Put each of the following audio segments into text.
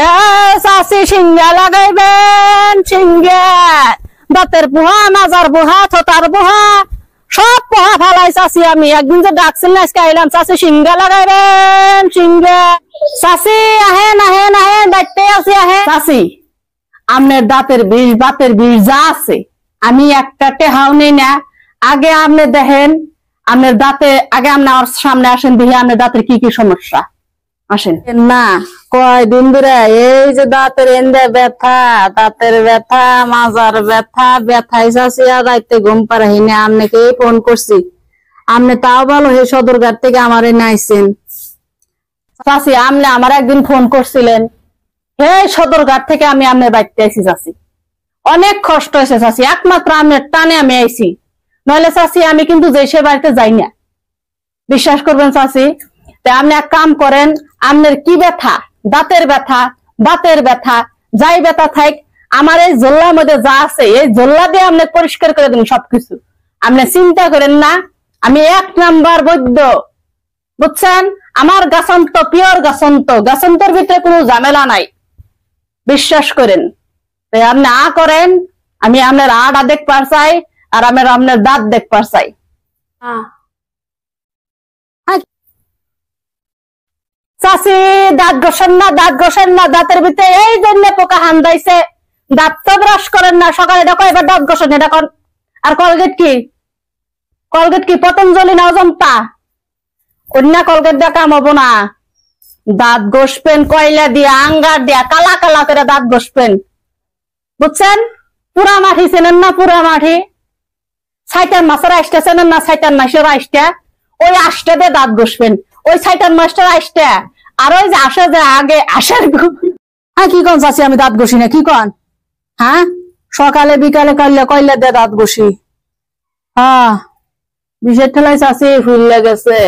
এ চাচি সিঙ্গা লাগাইবেন, সিঙ্গা দাঁতের পোহা, মাজার পোহা, থতার পোহা, সব পোহা ফালাই চাচি। আমি একদিন যে ডাকছিল না, আজকে আইলাম। চাচি সিঙ্গা লাগাইবেন, সিঙ্গা। চাচি আহেন আহেন আহেন, দায়িত্বে আছি, আহেন। চাচি আপনার দাঁতের বিষ, বাতের বিষ যা আছে আমি একটা টেহাও নেই না। আগে আপনি দেখেন আপনার দাঁতে, আগে আপনি আমার সামনে আসেন, দেখি আপনার দাঁতের কি কি সমস্যা। আসেন না, কয়দিন ধরে এই যে দাঁতের এন্দে ব্যথা, দাঁতের ব্যথা, মাজার ব্যথা, ব্যথাই চাচি আর রাইতে ঘুম পাড়াই না। আপনাকে ফোন করছি, আপনি তাও ভালো হে সদরঘাট থেকে আমার এনে আইছেন। চাচি আপনি আমার একদিন ফোন করছিলেন, হে সদরঘাট থেকে আমি আপনার বাড়িতে আইছি চাচি। অনেক কষ্ট হয়েছে চাচি, একমাত্র আপনার টানে আমি আইছি, নইলে চাচি আমি কিন্তু যে সে বাড়িতে যাই না। বিশ্বাস করবেন চাচি। আপনি এক কাম করেন, আপনার কি ব্যথা, দাঁতের ব্যথা, বাতের ব্যথা, যাই ব্যথা থাক, আমার এই জল্লার মধ্যে যা আছে এই জল্লা দিয়ে আপনি পরিষ্কার করে দিন সবকিছু। আপনি চিন্তা করেন না, আমি 1 নাম্বার বৈদ্য, বুঝছেন? আমার গাছন্ত পিওর গাছন্ত, গাছন্তর ভিতরে কোনো ঝামেলা নাই, বিশ্বাস করেন। আপনি করেন, আমি আপনার আড়া দেখবার চাই, আর আপনার দাঁত দেখবার চাই। চাচি দাঁত ঘষেন না, দাঁত ঘষেন না, দাঁতের ভিতরে এই জন্য পোকা হান্দাইছে। দাঁত তো ব্রাশ করেন না, সকালে দেখো এবার দাঁত ঘষেন, এটা কর। আর কলগেট কি, কলগেট কি পতঞ্জলি না অজন্তা? অন্য কলগেট দিয়ে কাম হবো না। দাঁত ঘষবেন কয়লা দিয়া, আঙ্গার দিয়া কালা কালা করে দাঁত ঘষবেন, বুঝছেন? পুরা মাঠি চেনেন না? পুরা মাঠি ছাইটান মাছের আইসটা চেনেন না? ছাইটান মাছের আইসটা, ওই আইসটা দিয়ে দাঁত ঘষবেন। ওই ছাইটান মাছটার আইসটা, আর ওই যে আসে যে আগে আসার। হ্যাঁ কি কন চাচি, আমি দাঁত ঘষি না? কি কন? হ্যাঁ সকালে বিকালে কইলে কইলে দিয়ে দাঁত ঘষি। হ্যাঁ বিষের ঠেলায় চাচি ফুল লেগেছে,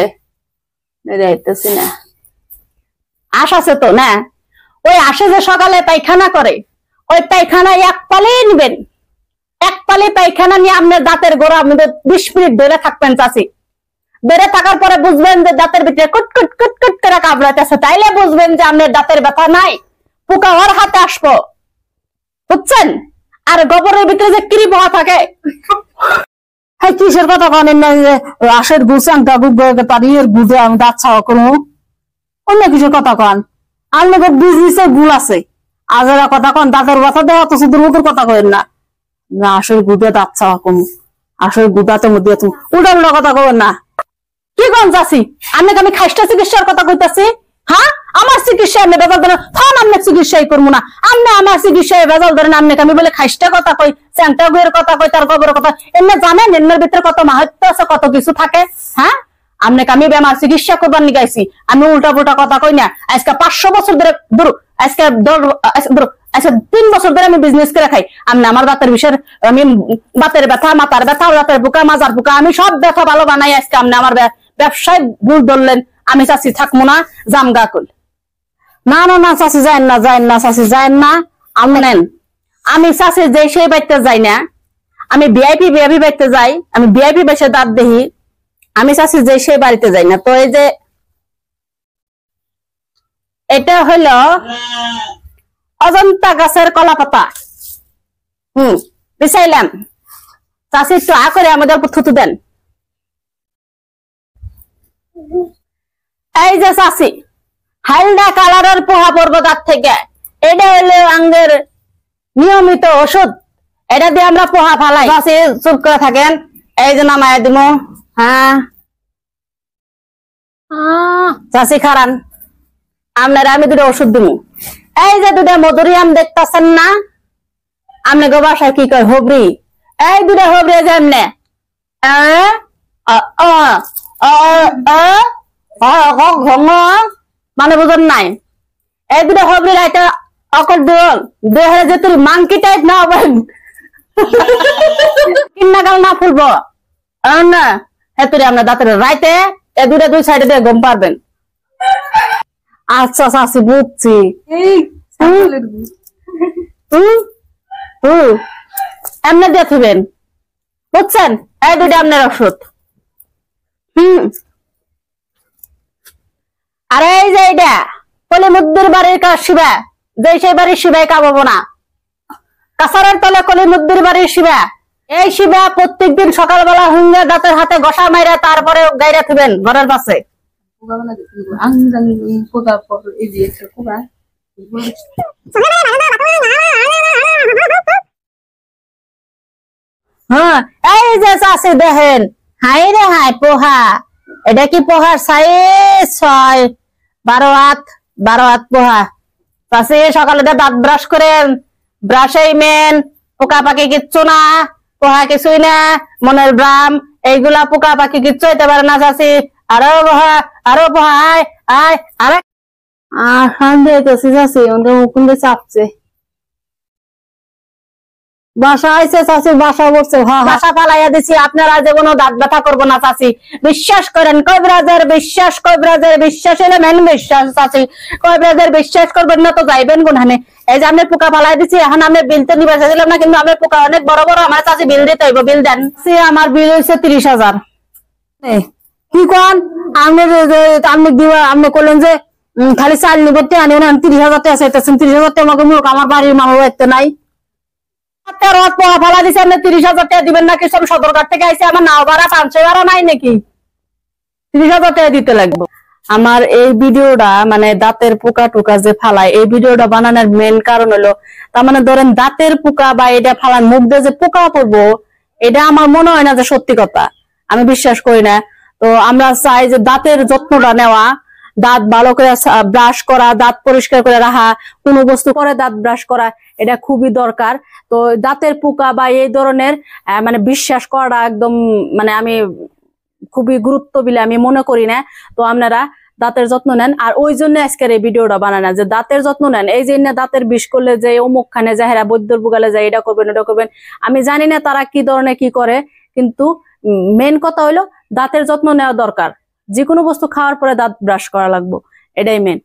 যাইতেছি না। আশ আছে তো না? ওই আসে যে সকালে পায়খানা করে, ওই পায়খানা 1 পালে নিবেন। 1 পালে পায়খানা নিয়ে আপনার দাঁতের গোড়া আপনাদের 20 মিনিট ধরে থাকবেন চাচি। বেড়ে থাকার পরে বুঝবেন যে দাঁতের ভিতরে কুটকুট কুটকুট করে কামড়াইতেছে, তাইলে বুঝবেন যে আপনার দাঁতের ব্যথা নাই, পোকা ওর হাতে আসবো, বুঝছেন? আর গোবরের ভিতরে যে কিরি পোকা থাকে, হ্যাঁ কিসের কথা বলেন না? আশের গুছাংটা পানির গুজে আমি দাঁত ছাওয়া করবো, অন্য কিসের কথা কন? আপনাদের বিজনেসের ভুল আছে, আজারা কথা কন। দাঁতের ব্যথা দেওয়া তো শুধু মুখের কথা করেন না, আশের গুদে দাঁত ছাওয়া করবো, আশের গুদাতে মধ্যে উল্টা উল্টা কথা কবেন না। কি কন চাচি, আপনাকে আমি খাইস্টা চিকিৎসার কথা কইতাছি? হ্যাঁ আমার চিকিৎসা আপনি বেজাল ধরেন, তখন আপনার চিকিৎসাই করবো না। আপনি আমার চিকিৎসায় বেজাল ধরেন, আপনাকে আমি বলে খাইস্টা কথা কই, চ্যাংটা গুয়ের কথা কই, তার খবরের কথা। এমনি জানেন এর ভিতরে কত মাহাত্ম্য আছে, কত কিছু থাকে। হ্যাঁ আপনাকে আমি বেমার চিকিৎসা করবার নিগাইছি, আমি উল্টা পুল্টা কথা কই না। আজকে 500 বছর ধরে ধরো, আজকে 3 বছর ধরে আমি বিজনেস করে খাই। আপনি আমার দাঁতের বিষয়ের, আমি বাতের ব্যথা, মাথার ব্যথা, দাঁতের পোকা, মাজার পোকা, আমি সব ব্যথা ভালো বানাই। আজকে আপনি আমার ব্যবসায় ভুল ধরলেন, আমি চাচি থাকবো না, জামগা কল। না না না চাচি যাই না, যাই না চাচি, যাই না। নেন, আমি চাচি যে সেই বাড়িতে যাই না, আমি ভিআইপি বাড়িতে যাই, আমি ভিআইপি বেশে দাঁত দেখি, আমি চাচি যে সেই বাড়িতে যাই না। তো এই যে এটা হইল অজন্তা গাছের কলা পাতা, বিছাইলাম। চাচি একটু করে আমাদের থুতু দেন। এই যে চাচি হালদা কালারের পোহা পড়বো দাঁত থেকে, এটা হলো আঙ্গের নিয়মিত ওষুধ, এটা দিয়ে আমরা পোহা ফালাই। চাচি চুপ করে থাকেন, এই যে নামায় দিব। হ্যাঁ চাচি খারান, আপনারা আমি 2টা ওষুধ দিব। এই যে 2টা মধুরিয়াম দেখতেছেন না, আপনি গো বাসায় কি কয় হবরি, এই 2টা হবরি যে এমনে মানে বুঝেন নাই? এই 2টা হবরি রাইতে অকর দিল 2000 মাংকি টাইপ না হবেন, কিন্নাকাল না ফুলবো না হেতুরে আপনার দাঁতের রাইতে এই 2টা 2 সাইডে দিয়ে ঘুম পারবেন। আচ্ছা চাচি বুঝছি। এমনি দিয়ে থুবেন, বুঝছেন? এই 2টা আপনার ওষুধ। আর এই যে এটা বলে মুদ্দুর বাড়ির কাশিবা, যে সেই বাড়ির শিবাই কামাবো না। কাছারের তলে কলিমুদ্দির বাড়ির শিবা, এই শিবা প্রত্যেকদিন সকালবেলা হুঙ্গে দাঁতের হাতে ঘষা মাইরা তারপরে গাইরা থুবেন ঘরের পাশে। হ্যাঁ, এই যে চাষি দেখেন, হাই রে হাই পোহা, এটা কি পোহার সাইজ 12 হাত পোহা। চাষি সকালে দাঁত ব্রাশ করেন, ব্রাশেই মেন, পোকা পাখি কিচ্ছু না, পোহা কিছুই না, মনের ভ্রাম, এইগুলা পোকা পাখি কিচ্ছু হইতে পারে না চাষি। আরো পোহা, আরো পোহা, আয় আয় আরে ঠান্ডা হইতেছি চাষি, ওদের মুকুন্দে চাপছে। বাসা আইছে চাষি, বাসা বলছে বাসা পালাইয়া দিছি, আপনারা যে কোনো দাঁত ব্যথা করবো না চাষি, বিশ্বাস করেন। কবিরাজের বিশ্বাস, কবিরাজের বিশ্বাস এলে মেন বিশ্বাস চাষি, কবিরাজের বিশ্বাস করবেন না তো যাইবেন কোনখানে। এই যে আমি পোকা পালাই দিছি, এখন আমি বিল তো নিবে চাইছিলাম না, কিন্তু আমি পোকা অনেক বড় বড়, আমার চাষি বিল দিতে হইব, বিল দেন। আমার বিল হয়েছে 30,000। কি কন আপনি দিবা, আপনি করলেন যে খালি চাল নিব, আনি 30,000 টাকা চাইতেছেন। 30,000 টাকা আমাকে মূর্খ, আমার বাড়ির মামা বাড়িতে নাই। 30,000 টাকা দিবেন নাকি? সব সদরঘাট থেকে আইসে, আমার নাও ভাড়া 500 ভাড়া নাই নাকি? 30,000 টাকা দিতে লাগবে। আমার এই ভিডিওটা মানে দাঁতের পোকা টোকা যে ফালায়, এই ভিডিওটা বানানোর মেন কারণ হলো, তার মানে ধরেন দাঁতের পোকা বা এটা ফালার মুখ দিয়ে যে পোকা পড়বো, এটা আমার মনে হয় না যে সত্যি কথা, আমি বিশ্বাস করি না। তো আমরা চাই যে দাঁতের যত্নটা নেওয়া, দাঁত ভালো করে ব্রাশ করা, দাঁত পরিষ্কার করে রাখা, কোনো বস্তু করে দাঁত ব্রাশ করা, এটা খুবই দরকার। তো দাঁতের পোকা বা এই ধরনের মানে বিশ্বাস করাটা একদম মানে আমি খুবই গুরুত্ব বলে আমি মনে করি না। তো আপনারা দাঁতের যত্ন নেন, আর ওই জন্য আজকের এই ভিডিওটা বানানো যে দাঁতের যত্ন নেন। এই যে দাঁতের বিষ করলে যে অমুক খানে যাহেরা বৈদ্যর বুগালে যায়, এটা করবেন ওটা করবেন, আমি জানি না তারা কি ধরনের কি করে, কিন্তু মেন কথা হইলো দাঁতের যত্ন নেওয়া দরকার। যে কোনো বস্তু খাওয়ার পরে দাঁত ব্রাশ করা লাগবে, এটাই মেন।